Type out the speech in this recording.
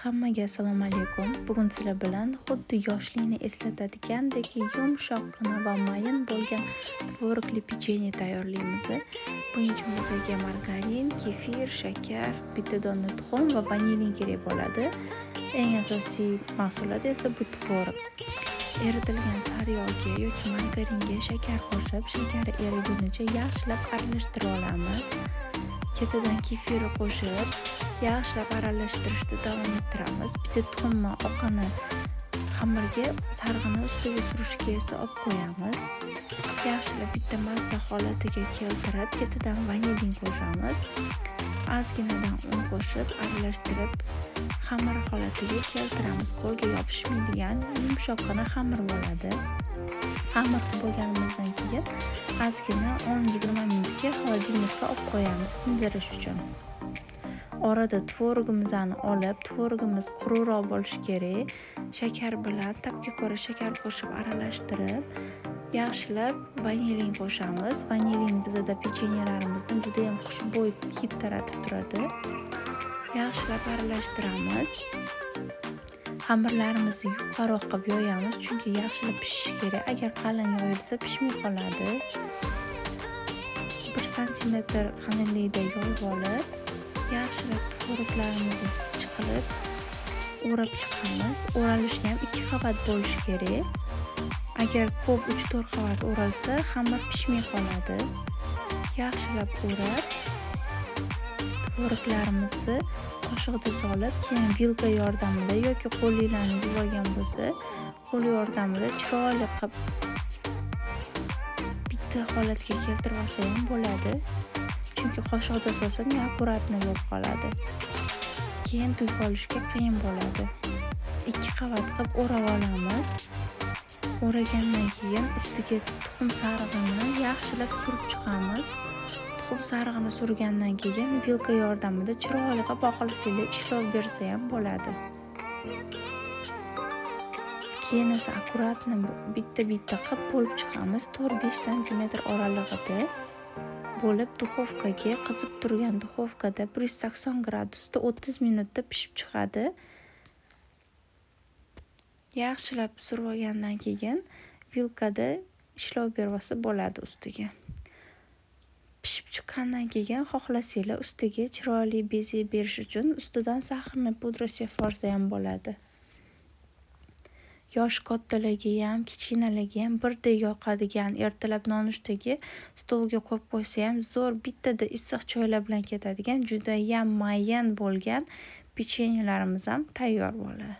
Hammaga assalomu alaykum. Bugun sizlar bilan xuddi yoshlikni eslatadigandek yumshoqqina va mayin bo'lgan tvorogli pechenye tayyorlaymiz. Buning uchun bizga margarin, kefir, shakar, bitta dona tuxum va vanilin kerak bo'ladi. Eng asosiy mahsulot esa bu tvorog. Eritilgan sariyog'ga yoki margaringa shakar qo'shib, shakari erigunicha yaxshilab aralashtirib olamiz. Ketidan kefir qo'shib, yaxshilab aralashtirishda davom ettiramiz. Bitta tuxumni oqini xamirga sarig'ini ustiga surishga esa olib qo'yamiz. Yaxshilab bitta massa holatiga keltirib, ketidan vanilin qo'shamiz. Ozginadan un qo'shib aralashtirib, xamir holatiga keltiramiz. Qo'lga yopishmaydigan yumshoqqina xamir bo'ladi. Xamir bo'lganimizdan keyin ozgina 10-20 minutga xolodilnikka olib qo'yamiz tindirish uchun. Orada tvorogimizni olib, tvorogimiz quruqroq bo'lishi kerak. Shakar bilan tabga ko'ra shakar qo'shib aralashtirib, yaxshilab vanilin qo'shamiz. Vanilin bizda pechenyelarimizni juda ham xushbo'y hid taratib turadi. Yaxshilab aralashtiramiz. Xamirlarimizni yuqoriroq qilib yoyamiz, chunki yaxshilab pishishi kerak. Agar qalin yoyilsa pishmay qoladi. 1 sm qalinlikda yoyib olib, yaxshilab tvoroglarimizni zich qilib o'rab chiqamiz. O'ralishni ham 2 qavat bo'lishi kerak. Agar ko'p 3-4 qavat o'ralsa, xamir pishmay qoladi. Yaxshilab o'rab, tvoroglarimizni qoshiqda solib, keyin vilka yordamida yoki qo'linglarni yuvagan bo'lsa, qo'l yordamida chiroyli qilib bitta holatga keltirib olsa ham bo'ladi. Chunki qoshiqda solsam akkuratni bo'lib qoladi. Keyin tuyib olishga qiyin bo'ladi. 2 qavat qilib o'rab olamiz. O'ragandan keyin ustiga tuxum sarig'ini yaxshilab surib chiqamiz. Tuxum sarig'ini surgandan keyin vilka yordamida chiroyli qilib xohlasanglar ishlov bersa ham bo'ladi. Keyin esa akkuratni bitta-bitta qilib bo'lib chiqamiz. 4-5 sm oralig'ida bo'lib duxovkaga, qizib turgan duxovkada 180 gradusda 30 minutda pishib chiqadi. Yaxshilab surib olgandan keyin vilkada ishlov berib olsa bo'ladi ustiga. Pishib chiqqandan keyin xohlasanglar ustiga chiroyli bezak berish uchun ustidan saxarni pudrasi yuborsa ham bo'ladi. Yosh kattalarga ham, kichkinalarga ham birdek yoqadigan ertalab nonushtaga stolga qo'yib qo'ysa ham zo'r bittada issiq choylar bilan ketadigan juda ham mayin bo'lgan pechenyelarimiz ham tayyor bo'ladi.